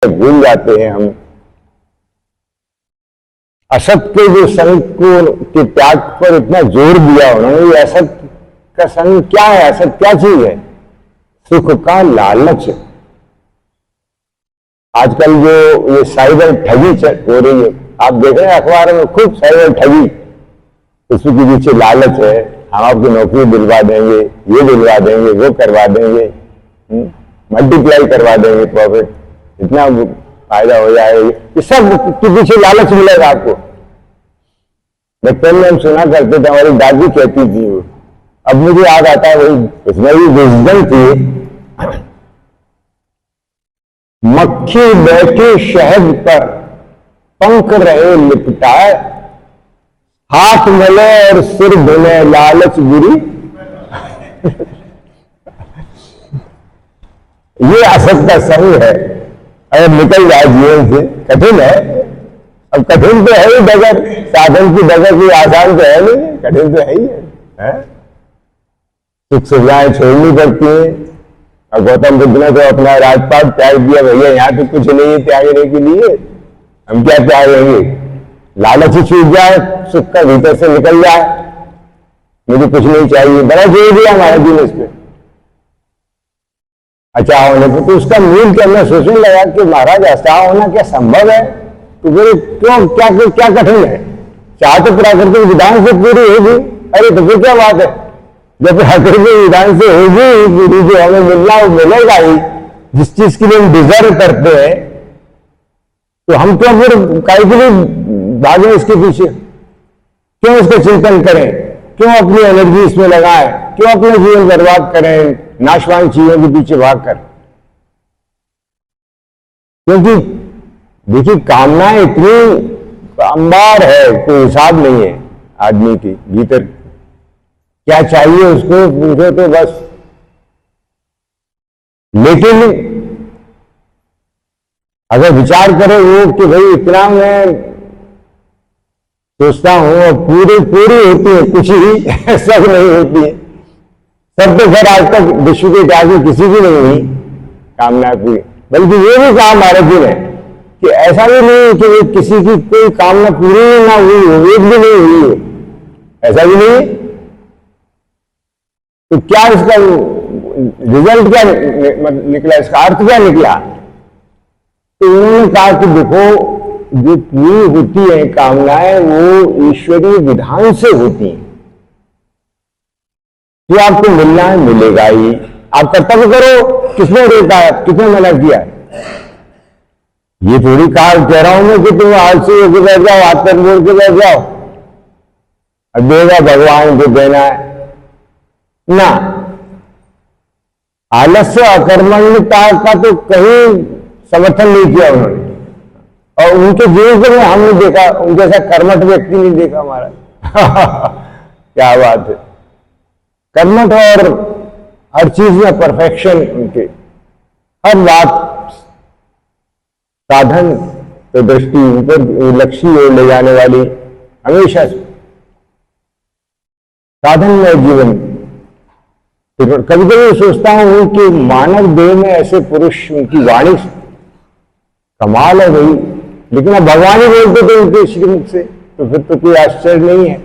भूल जाते हैं हम। असत के जो संग को के त्याग पर इतना जोर दिया उन्होंने, ये असत का संग क्या है? असत क्या चीज है? सुख का लालच। आजकल जो ये साइबर ठगी हो रही है, आप देख रहे हैं अखबार में खूब साइबर ठगी, उसके पीछे लालच है, हम आपकी नौकरी दिलवा देंगे, ये दिलवा देंगे, वो करवा देंगे, मल्टीप्लाई करवा देंगे प्रॉफिट, इतना फायदा हो जाएगा, ये सब के पीछे लालच मिलेगा आपको। बचपन में हम सुना करते थे, हमारी दादी कहती थी वो, अब मुझे याद आता है वही, उसमें भी विजडम थी। मक्खी बैठी शहद पर पंख रहे लिपटाए, हाथ मले और सिर धुले लालच बुरी। ये असत का संग है, अगर निकल जाए जीवन से। कठिन है, अब कठिन तो है ही डगर, साधन की डगर कोई आसान तो है नहीं, कठिन तो है ही है? सुख सुविधाएं छोड़नी पड़ती हैं। और गौतम बुद्ध ने तो अपना राजपाट त्याग दिया, भैया यहाँ तो कुछ नहीं है त्यागने के लिए, हम क्या त्यागेंगे? लालच ही छूट जाए, सुख का भीतर से निकल जाए, मुझे कुछ नहीं चाहिए, बड़ा जोर दिया हमारे दिन इस पे अच्छा होने को। तो उसका मूल क्या, मैं सोचने लगा कि महाराज ऐसा होना क्या संभव है? तो बोले क्यों, क्या कठिन है? चाह तो प्राकृतिक विधान से पूरी होगी। अरे तो फिर क्या बात है, जब प्राकृतिक विधान से होगी पूरी, जो हमें मिलना वो मिलेगा ही, जिस चीज के लिए हम डिजर्व करते हैं, तो हम क्यों फिर काहे के लिए भागें इसके पीछे? क्यों इसका चिंतन करें? क्यों अपनी एनर्जी इसमें लगाएं? क्यों अपने जीवन बर्बाद करें नाशवान चीजों के पीछे भागकर? क्योंकि देखिए, कामनाएं इतनी अंबार है, कोई हिसाब नहीं है आदमी के भीतर। क्या चाहिए उसको पूछो तो बस। लेकिन अगर विचार करें वो कि भाई इतना मैं सोचता हूं और पूरी होती है, कुछ ही सब नहीं होती है। सब तो खैर आज तक विश्व के इतिहास में किसी की नहीं हुई कामना पूरी, बल्कि ये भी कहा महाराज जी ने कि ऐसा भी नहीं कि किसी की कोई कामना पूरी ना हुई हो, एक भी नहीं हुई है, ऐसा भी नहीं। तो क्या इसका रिजल्ट क्या निकला, इसका अर्थ क्या निकला? तो उन्होंने कहा कि देखो, जो पूरी होती है कामनाएं वो ईश्वरीय विधान से होती हैं। जो आपको मिलना है मिलेगा ही, आप कर्तव्य करो। किसने रोका है, किसने मना किया? ये थोड़ी कह रहा हूं मैं कि तुम आलसी होकर बैठ जाओ, हाथ पर मोड़ के बैठ जाओ, अब देगा भगवान को देना है ना। आलस्य अकर्मण्यता का तो कहीं समर्थन नहीं किया उन्होंने, और उनके जीवन में हमने देखा, उनके ऐसा कर्मठ व्यक्ति नहीं देखा हमारा। क्या बात है, कर्मठ और हर चीज में परफेक्शन उनके, हर बात साधन तो दृष्टि ऊपर लक्ष्य ओर ले जाने वाली, हमेशा साधन में जीवन। कभी कभी सोचता हूं कि मानव देह में ऐसे पुरुष, उनकी वाणी कमाल है भाई, लेकिन अब भगवान ही बोलते थे उनके श्रीमुख से, तो फिर तो कोई आश्चर्य नहीं है।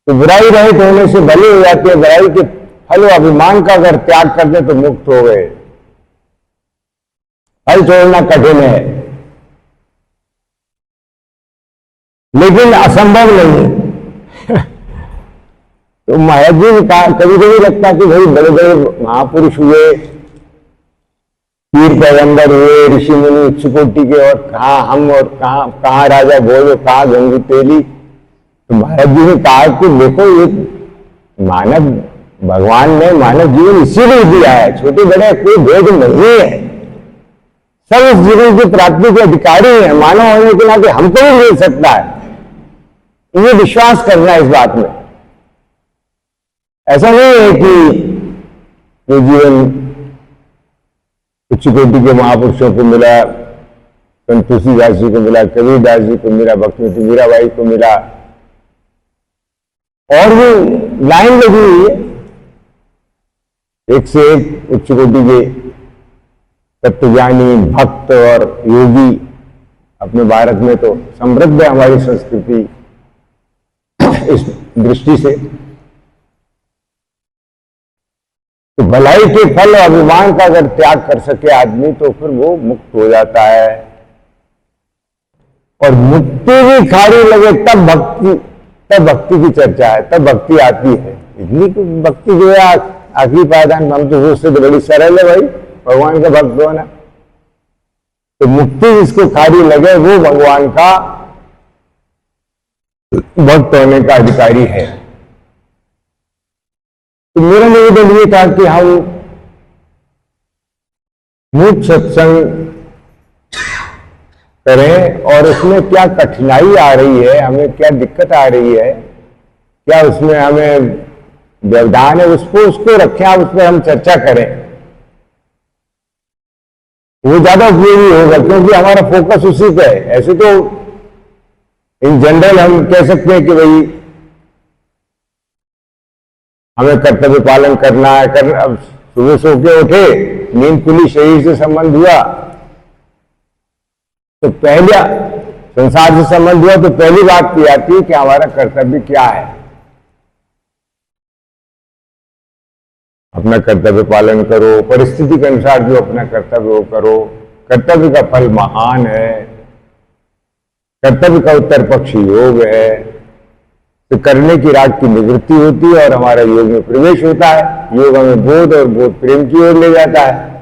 तो बुराई रहित होने से भले हो जाते हैं, बुराई के फल अभिमान का अगर त्याग कर दे तो मुक्त हो गए। फल छोड़ना कठिन है, लेकिन असंभव नहीं है। तो महाराज जी ने कहा, कभी कभी लगता कि भाई बड़े बड़े महापुरुष हुए, पीर पैगंबर हुए, ऋषि मुनि उच्च कोटि के, और कहा हम, और कहा राजा भोज, और कहा गंगू तेली। तो महाराज जी ने कहा कि देखो, ये मानव, भगवान ने मानव जीवन इसीलिए दिया है, छोटे बड़े कोई भेद नहीं है, सब इस जीवन की प्राप्ति के अधिकारी हैं। मानव होने के नाते हमको भी मिल सकता है, ये विश्वास करना है इस बात में। ऐसा नहीं है कि ये जीवन उच्च कोटि के महापुरुषों को मिला, संत तुलसीदास जी को मिला, कबीरदास जी को मिला, भक्तिमती मीराबाई को मिला, और भी लाइन लगी हुई है, एक से एक उच्च कोटि के तत्वज्ञानी, भक्त और योगी अपने भारत में तो समृद्ध है हमारी संस्कृति इस दृष्टि से। तो भलाई के फल और अभिमान का अगर त्याग कर सके आदमी तो फिर वो मुक्त हो जाता है। और मुक्ति भी खारी लगे तब भक्ति की चर्चा है, तब भक्ति आती है। इतनी भक्ति जो है आखिरी पायदान, हम तो उससे तो बड़ी सरल है भाई, भगवान का भक्त होना। तो मुक्ति जिसको खारी लगे वो भगवान का भक्त होने का अधिकारी है। तो मेरा निवेदन ये था कि हम मूक सत्संग करें और उसमें क्या कठिनाई आ रही है, हमें क्या दिक्कत आ रही है, क्या उसमें हमें व्यवधान है, उसको रखें, आप उस पर हम चर्चा करें, वो ज्यादा उपयोगी होगा। क्योंकि हमारा फोकस उसी पे है। ऐसे तो इन जनरल हम कह सकते हैं कि भाई हमें कर्तव्य पालन करना है, अब सुबह सो के उठे, नींद खुली, शरीर से संबंध हुआ, तो पहला संसार से संबंध हुआ तो पहली बात की आती है कि हमारा कर्तव्य क्या है। अपना कर्तव्य पालन करो, परिस्थिति के अनुसार जो अपना कर्तव्य वो करो। कर्तव्य का फल महान है, कर्तव्य का उत्तर पक्ष योग है। तो करने की राग की निवृत्ति होती है और हमारा योग में प्रवेश होता है। योग हमें बोध और बोध प्रेम की ओर ले जाता है।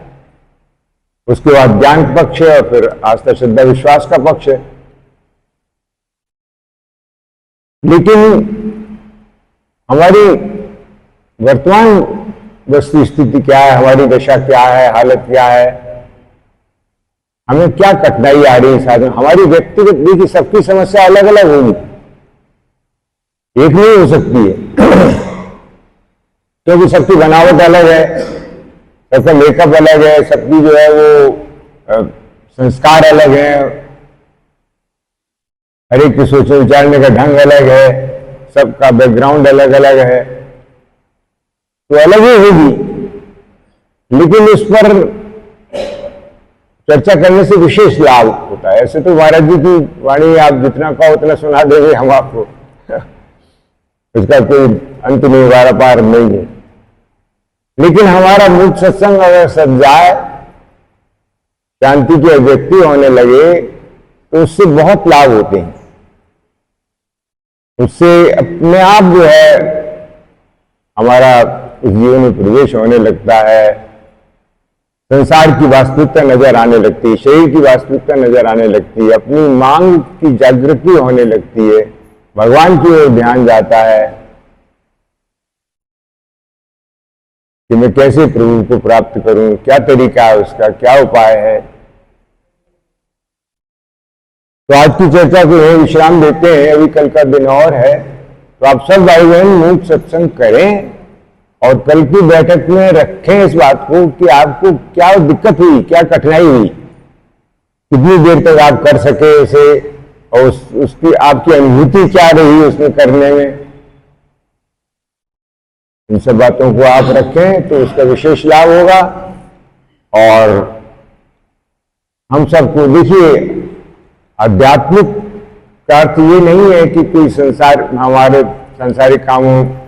उसके बाद ज्ञान का पक्ष है और फिर आस्था श्रद्धा विश्वास का पक्ष है। लेकिन हमारी वर्तमान वस्तु स्थिति क्या है, हमारी दशा क्या है, हालत क्या है, हमें क्या कठिनाई आ रही है साधन। हमारी व्यक्तिगत देखिए सबकी समस्या अलग अलग होगी, एक नहीं हो सकती है क्योंकि सबकी बनावट अलग है, सबका मेकअप अलग है, सबकी जो है वो संस्कार अलग है, हर एक की सोचने विचारने का ढंग अलग है, सबका बैकग्राउंड अलग अलग है, तो अलग ही होगी। लेकिन इस पर चर्चा करने से विशेष लाभ होता है। ऐसे तो महाराज जी की वाणी आप जितना कहो उतना सुना देंगे हम आपको इसका कोई अंत नहीं, वारा पार नहीं है। लेकिन हमारा मूक सत्संग अगर सज जाए, शांति की अभिव्यक्ति होने लगे, तो उससे बहुत लाभ होते हैं। उससे अपने आप जो है हमारा इस जीवन में प्रवेश होने लगता है, संसार की वास्तविकता नजर आने लगती है, शरीर की वास्तविकता नजर आने लगती है, अपनी मांग की जागृति होने लगती है, भगवान की ओर ध्यान जाता है कि मैं कैसे प्रभु को प्राप्त करूं, क्या तरीका है उसका, क्या उपाय है। तो आज की चर्चा को यही विश्राम देते हैं, अभी कल का दिन और है। तो आप सब भाई बहन मूक सत्संग करें और कल की बैठक में रखें इस बात को कि आपको क्या दिक्कत हुई, क्या कठिनाई हुई, कितनी देर तक आप कर सके इसे, और उसकी आपकी अनुभूति क्या रही उसमें करने में। इन सब बातों को आप रखें तो उसका विशेष लाभ होगा। और हम सबको देखिए, आध्यात्मिक का अर्थ ये नहीं है कि कोई हमारे सांसारिक कामों में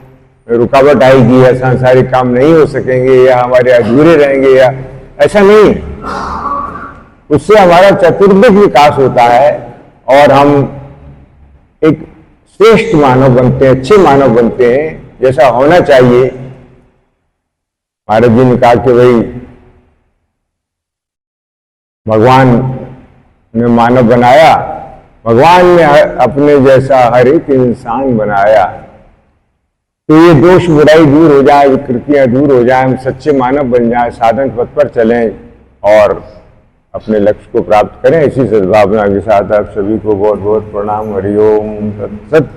रुकावट आएगी या सांसारिक काम नहीं हो सकेंगे या हमारे अधूरे रहेंगे, या ऐसा नहीं। उससे हमारा चतुर्विध विकास होता है और हम एक श्रेष्ठ मानव बनते हैं, अच्छे मानव बनते हैं, जैसा होना चाहिए। महाराज जी ने कहा कि भाई भगवान ने मानव बनाया, भगवान ने अपने जैसा हर एक इंसान बनाया। तो ये दोष बुराई दूर हो जाए, विकृतियां दूर हो जाए, हम सच्चे मानव बन जाए, साधन पथ पर चलें और अपने लक्ष्य को प्राप्त करें। इसी सद्भावना के साथ आप सभी को बहुत बहुत प्रणाम। हरि ओम तत्सत।